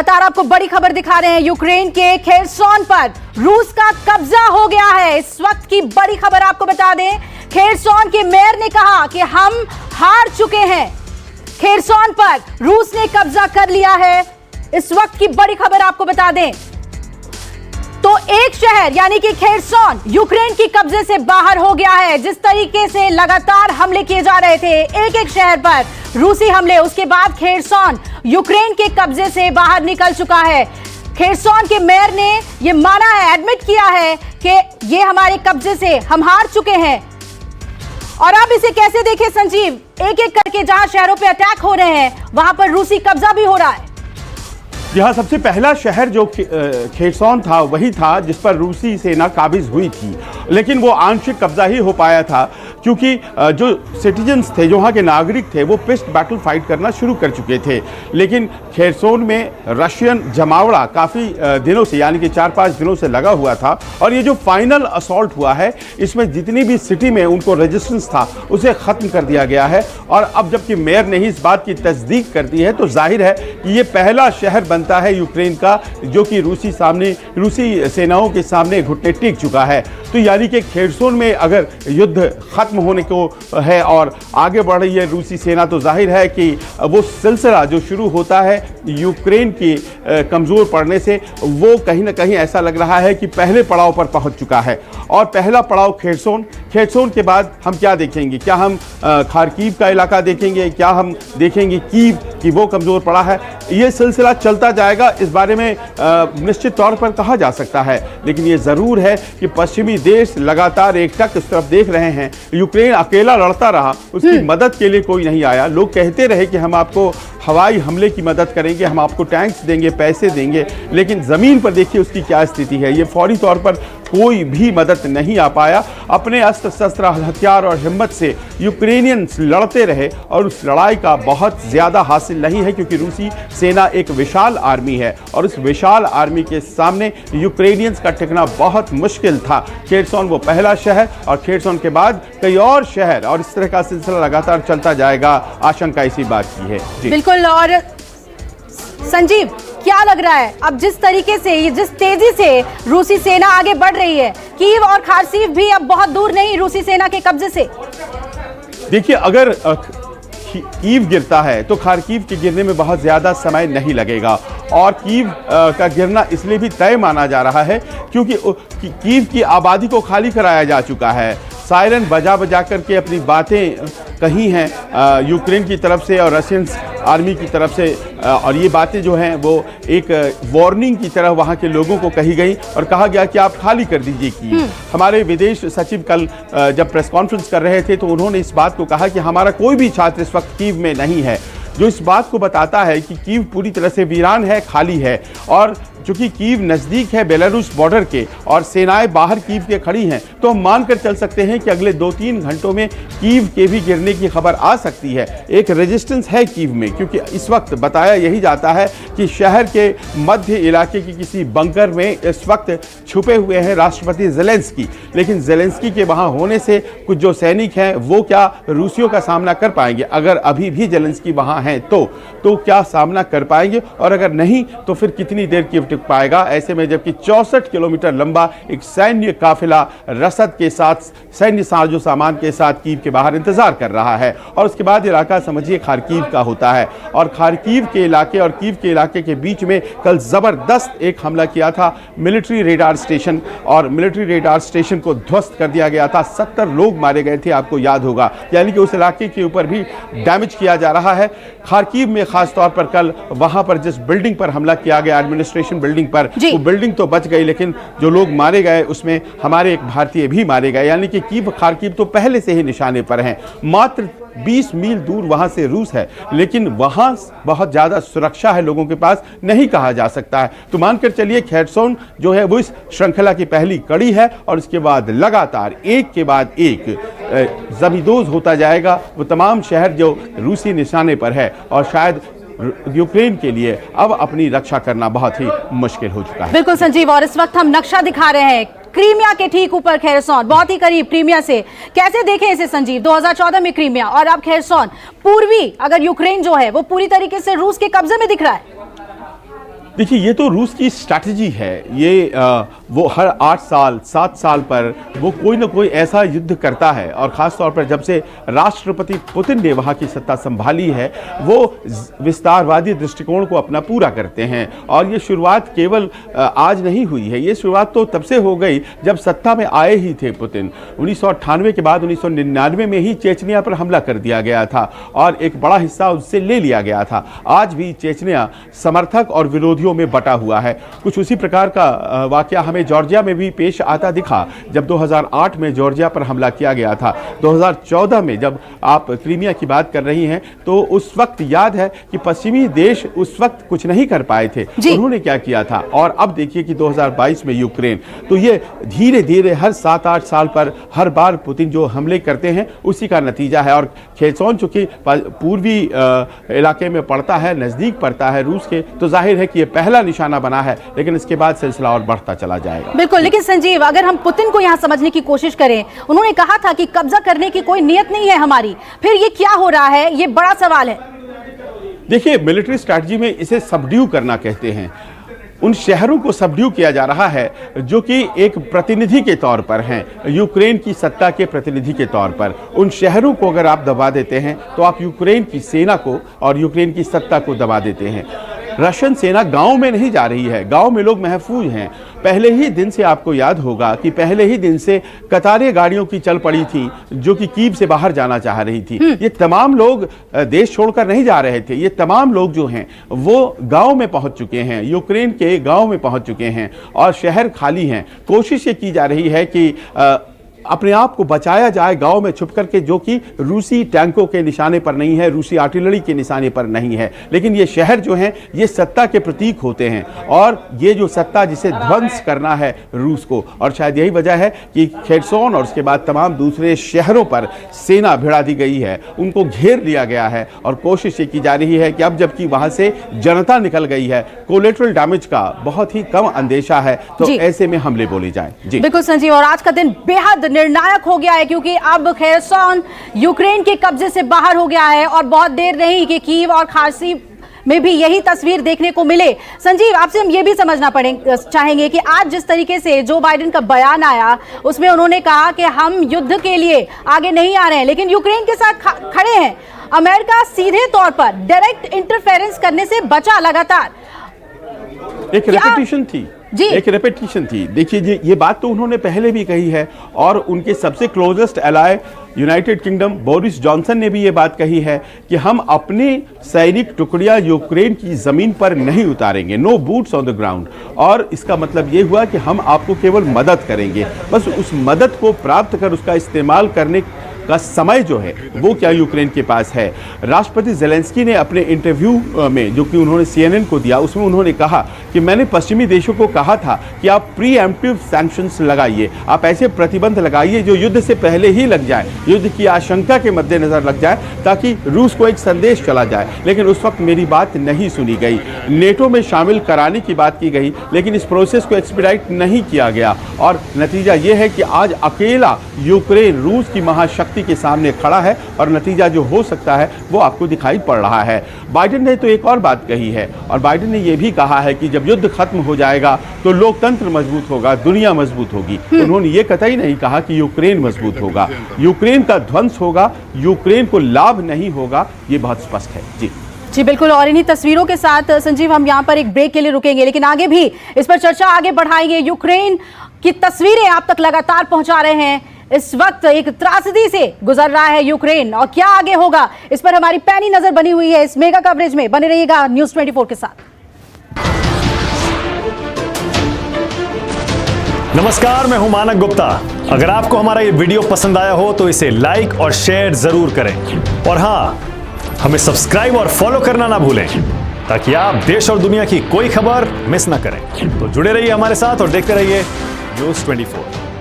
लगातार आपको बड़ी खबर दिखा रहे हैं। यूक्रेन के खेरसोन पर रूस का कब्जा हो गया है। इस वक्त की बड़ी खबर आपको बता दें, खेरसोन के मेयर ने कहा कि हम हार चुके हैं। खेरसोन पर रूस ने कब्जा कर लिया है। इस वक्त की बड़ी खबर आपको बता दें तो एक शहर यानी कि खेरसोन यूक्रेन की कब्जे से बाहर हो गया है। जिस तरीके से लगातार हमले किए जा रहे थे एक एक शहर पर रूसी हमले, उसके बाद खेरसोन यूक्रेन के कब्जे से बाहर निकल चुका है। खेरसोन के मेयर ने यह माना है, एडमिट किया है कि ये हमारे कब्जे से हम हार चुके हैं। और अब इसे कैसे देखें संजीव, एक एक करके जहां शहरों पे अटैक हो रहे हैं वहां पर रूसी कब्जा भी हो रहा है। यहाँ सबसे पहला शहर जो खेरसोन था वही था जिस पर रूसी सेना काबिज हुई थी, लेकिन वो आंशिक कब्जा ही हो पाया था क्योंकि जो सिटीजन्स थे, जो वहाँ के नागरिक थे, वो पिस्ट बैटल फाइट करना शुरू कर चुके थे। लेकिन खेरसोन में रशियन जमावड़ा काफ़ी दिनों से यानी कि 4-5 दिनों से लगा हुआ था और ये जो फाइनल असॉल्ट हुआ है इसमें जितनी भी सिटी में उनको रेजिस्टेंस था उसे ख़त्म कर दिया गया है। और अब जबकि मेयर ने ही इस बात की तस्दीक कर दी है तो जाहिर है कि ये पहला शहर बनता है यूक्रेन का जो कि रूसी सेनाओं के सामने घुटने टेक चुका है। तो यानी कि खेरसोन में अगर युद्ध खत्म होने को है और आगे बढ़ रही है रूसी सेना तो जाहिर है कि वो सिलसिला जो शुरू होता है यूक्रेन की कमज़ोर पड़ने से वो कहीं ना कहीं ऐसा लग रहा है कि पहले पड़ाव पर पहुंच चुका है। और पहला पड़ाव खेरसोन के बाद हम क्या देखेंगे? क्या हम खार्कीव का इलाका देखेंगे? क्या हम देखेंगे कीव कि वो कमज़ोर पड़ा है? ये सिलसिला चलता जाएगा, इस बारे में निश्चित तौर पर कहा जा सकता है। लेकिन ये ज़रूर है कि पश्चिमी देश लगातार एकटक इस तरफ देख रहे हैं। यूक्रेन अकेला लड़ता रहा, उसकी मदद के लिए कोई नहीं आया। लोग कहते रहे कि हम आपको हवाई हमले की मदद करेंगे, हम आपको टैंक्स देंगे, पैसे देंगे, लेकिन ज़मीन पर देखिए उसकी क्या स्थिति है। ये फौरी तौर पर कोई भी मदद नहीं आ पाया। अपने अस्त्र शस्त्र हथियार और हिम्मत से यूक्रेनियंस लड़ते रहे और उस लड़ाई का बहुत ज़्यादा हासिल नहीं है क्योंकि रूसी सेना एक विशाल आर्मी है और उस विशाल आर्मी के सामने यूक्रेनियंस का टिकना बहुत मुश्किल था। खेरसोन वो पहला शहर और खेरसोन के बाद कई और शहर और इस तरह का सिलसिला लगातार चलता जाएगा। आशंका इसी बात की है। जी बिल्कुल। और संजीव, क्या लग रहा है अब जिस तरीके से, जिस तेजी से रूसी सेना आगे बढ़ रही है, कीव और खार्कीव भी अब बहुत दूर नहीं रूसी सेना के कब्जे से? देखिए, अगर कीव गिरता है तो खार्कीव के गिरने में बहुत ज़्यादा समय नहीं लगेगा। और कीव का गिरना इसलिए भी तय माना जा रहा है क्योंकि कीव की आबादी को खाली कराया जा चुका है। सायरन बजा बजा करके अपनी बातें कही हैं यूक्रेन की तरफ से और रशियन आर्मी की तरफ से, और ये बातें जो हैं वो एक वार्निंग की तरह वहाँ के लोगों को कही गई और कहा गया कि आप खाली कर दीजिए कीव। हमारे विदेश सचिव कल जब प्रेस कॉन्फ्रेंस कर रहे थे तो उन्होंने इस बात को कहा कि हमारा कोई भी छात्र इस वक्त कीव में नहीं है, जो इस बात को बताता है कि कीव पूरी तरह से वीरान है, खाली है। और चूंकि कीव नज़दीक है बेलारूस बॉर्डर के और सेनाएं बाहर कीव के खड़ी हैं तो हम मानकर चल सकते हैं कि अगले 2-3 घंटों में कीव के भी गिरने की खबर आ सकती है। एक रेजिस्टेंस है कीव में क्योंकि इस वक्त बताया यही जाता है कि शहर के मध्य इलाके की किसी बंकर में इस वक्त छुपे हुए हैं राष्ट्रपति ज़ेलेंस्की। लेकिन ज़ेलेंस्की के वहाँ होने से कुछ जो सैनिक हैं वो क्या रूसियों का सामना कर पाएंगे? अगर अभी भी ज़ेलेंस्की वहाँ हैं तो क्या सामना कर पाएंगे? और अगर नहीं तो फिर कितनी देर कीव टिक पाएगा? ऐसे में जबकि 64 किलोमीटर लंबा एक सैन्य काफिला रसद के साथ, सैन्य साजो सामान के साथ कीव के बाहर इंतजार कर रहा है। और उसके बाद इलाका समझिए खार्कीव का होता है और खार्कीव के इलाके और कीव के इलाके के बीच में कल जबरदस्त एक हमला किया था मिलिट्री रेडार स्टेशन, और मिलिट्री रेडार स्टेशन को ध्वस्त कर दिया गया था। 70 लोग मारे गए थे, आपको याद होगा। यानी कि उस इलाके के ऊपर भी डैमेज किया जा रहा है। खार्कीव में खास तौर पर कल वहां पर जिस बिल्डिंग पर हमला किया गया, एडमिनिस्ट्रेशन बिल्डिंग पर, वो बिल्डिंग तो बच गई लेकिन जो लोग मारे गए उसमें हमारे एक भारतीय भी मारे गए। यानी कि कीव खार्कीव तो पहले से ही निशाने पर हैं। मात्र 20 मील दूर वहां से रूस है लेकिन वहां बहुत ज्यादा सुरक्षा है लोगों के पास, नहीं कहा जा सकता है। तो मानकर चलिए खेरसोन जो है वो इस श्रृंखला की पहली कड़ी है और इसके बाद लगातार एक के बाद एक जबीदोज होता जाएगा वो तमाम शहर जो रूसी निशाने पर है। और शायद यूक्रेन के लिए अब अपनी रक्षा करना बहुत ही मुश्किल हो चुका है। बिल्कुल संजीव, और इस वक्त हम नक्शा दिखा रहे हैं क्रीमिया के ठीक ऊपर खेरसोन, बहुत ही करीब क्रीमिया से। कैसे देखें इसे संजीव? 2014 में क्रीमिया और अब खेरसोन, पूर्वी अगर यूक्रेन जो है वो पूरी तरीके से रूस के कब्जे में दिख रहा है। देखिए, ये तो रूस की स्ट्रैटेजी है। ये वो हर 8 साल 7 साल पर वो कोई ना कोई ऐसा युद्ध करता है, और ख़ास तौर पर जब से राष्ट्रपति पुतिन ने वहाँ की सत्ता संभाली है, वो विस्तारवादी दृष्टिकोण को अपना पूरा करते हैं। और ये शुरुआत केवल आज नहीं हुई है, ये शुरुआत तो तब से हो गई जब सत्ता में आए ही थे पुतिन। 1998 के बाद 1999 में ही चेचनिया पर हमला कर दिया गया था और एक बड़ा हिस्सा उससे ले लिया गया था। आज भी चेचनिया समर्थक और विरोधियों में बटा हुआ है। कुछ उसी प्रकार का वाकया हमें जॉर्जिया में भी पेश आता दिखा, जब 2008 में जॉर्जिया पर हमला किया गया था। 2014 में जब आप क्रीमिया की बात कर रही हैं, तो उस वक्त याद है कि पश्चिमी देश उस वक्त कुछ नहीं कर पाए थे, उन्होंने क्या किया था। और अब देखिए कि 2022 में यूक्रेन। तो ये धीरे धीरे हर 7-8 साल पर हर बार पुतिन जो हमले करते हैं, उसी का नतीजा है। और खेरसोन चूंकि पूर्वी इलाके में पड़ता है, नजदीक पड़ता है रूस के, तो जाहिर है कि ये पहला निशाना बना है, लेकिन इसके बाद सिलसिला और बढ़ता चला जाएगा। बिल्कुल, लेकिन संजीव, अगर हम पुतिन को यहां समझने की कोशिश करें, उन्होंने कहा था कि कब्जा करने की कोई नियत नहीं है हमारी, फिर ये क्या हो रहा है, ये बड़ा सवाल है। देखिए, मिलिट्री स्ट्रैटेजी में इसे सबड्यू करना कहते हैं। उन शहरों को सबड्यू किया जा रहा है जो कि एक प्रतिनिधि के तौर पर हैं, यूक्रेन की सत्ता के प्रतिनिधि के तौर पर। उन शहरों को अगर आप दबा देते हैं, तो आप यूक्रेन की सेना को और यूक्रेन की सत्ता को दबा देते हैं। रशियन सेना गांव में नहीं जा रही है, गांव में लोग महफूज हैं। पहले ही दिन से आपको याद होगा कि पहले ही दिन से कतारें गाड़ियों की चल पड़ी थी जो कि कीव से बाहर जाना चाह रही थी। ये तमाम लोग देश छोड़कर नहीं जा रहे थे, ये तमाम लोग जो हैं वो गांव में पहुंच चुके हैं, यूक्रेन के गांव में पहुंच चुके हैं और शहर खाली हैं। कोशिश ये की जा रही है कि अपने आप को बचाया जाए गांव में छुप करके, जो कि रूसी टैंकों के निशाने पर नहीं है, रूसी आर्टिलरी के निशाने पर नहीं है। लेकिन ये शहर जो हैं, ये सत्ता के प्रतीक होते हैं, और ये जो सत्ता जिसे ध्वंस करना है रूस को, और शायद यही वजह है कि खेरसोन और उसके बाद तमाम दूसरे शहरों पर सेना भिड़ा दी गई है, उनको घेर लिया गया है। और कोशिश ये की जा रही है कि अब जबकि वहां से जनता निकल गई है, कोलेटरल डैमेज का बहुत ही कम अंदेशा है, तो ऐसे में हमले बोले जाएं। जी बिल्कुल संजीव, और आज का दिन बेहद निर्णायक हो गया है, क्योंकि अब खेरसोन यूक्रेन के कब्जे से बाहर हो गया है, और बहुत देर नहीं कि कीव और खार्किव में भी यही तस्वीर देखने को मिले। संजीव, आपसे हम ये भी समझना चाहेंगे कि आज जिस तरीके से जो बाइडेन का बयान आया, उसमें उन्होंने कहा कि हम युद्ध के लिए आगे नहीं आ रहे हैं, लेकिन यूक्रेन के साथ खड़े हैं। अमेरिका सीधे तौर पर डायरेक्ट इंटरफेरेंस करने से बचा लगातार। एक रेपिटेशन थी जी, एक रेपिटेशन थी। देखिए, ये बात तो उन्होंने पहले भी कही है, और उनके सबसे closest ally United Kingdom Boris Johnson ने भी ये बात कही है कि हम अपने सैनिक टुकड़ियां यूक्रेन की जमीन पर नहीं उतारेंगे, no boots on the ground. और इसका मतलब ये हुआ कि हम आपको केवल मदद करेंगे, बस उस मदद को प्राप्त कर उसका इस्तेमाल करने का समय जो है वो क्या यूक्रेन के पास है। राष्ट्रपति ज़ेलेंस्की ने अपने इंटरव्यू में, जो कि उन्होंने CNN को दिया, उसमें उन्होंने कहा कि मैंने पश्चिमी देशों को कहा था कि आप प्रीएम्प्टिव सैंक्शंस लगाइए, आप ऐसे प्रतिबंध लगाइए जो युद्ध से पहले ही लग जाए, युद्ध की आशंका के मद्देनजर लग जाए, ताकि रूस को एक संदेश चला जाए। लेकिन उस वक्त मेरी बात नहीं सुनी गई। नेटो में शामिल कराने की बात की गई, लेकिन इस प्रोसेस को एक्सपीडाइट नहीं किया गया, और नतीजा ये है कि आज अकेला यूक्रेन रूस की महाशक्ति के सामने खड़ा है, और नतीजा जो हो सकता है वो आपको दिखाई पड़ रहा है। बाइडेन ने तो एक और बात कही है, और बाइडेन ने यह भी कहा है कि जब युद्ध खत्म हो जाएगा तो लोकतंत्र मजबूत होगा, दुनिया मजबूत होगी। उन्होंने ये कतई नहीं कहा कि यूक्रेन मजबूत होगा, यूक्रेन का ध्वंस होगा, यूक्रेन को लाभ नहीं होगा, ये बहुत स्पष्ट है। जी बिल्कुल, और इन्हीं तस्वीरों के साथ संजीव हम यहाँ पर एक ब्रेक के लिए रुकेंगे, लेकिन आगे भी इस पर चर्चा आगे बढ़ाएंगे। यूक्रेन की तस्वीरें आप तक लगातार पहुंचा रहे हैं। इस वक्त एक त्रासदी से गुजर रहा है यूक्रेन, और क्या आगे होगा इस पर हमारी पैनी नजर बनी हुई है इस मेगा कवरेज में। बने रहिएगा न्यूज़ 24 के साथ। नमस्कार, मैं हूं मानक गुप्ता। अगर आपको हमारा ये वीडियो पसंद आया हो तो इसे लाइक और शेयर जरूर करें, और हां, हमें सब्सक्राइब और फॉलो करना ना भूलें, ताकि आप देश और दुनिया की कोई खबर मिस ना करें। तो जुड़े रहिए हमारे साथ और देखते रहिए न्यूज़ 24।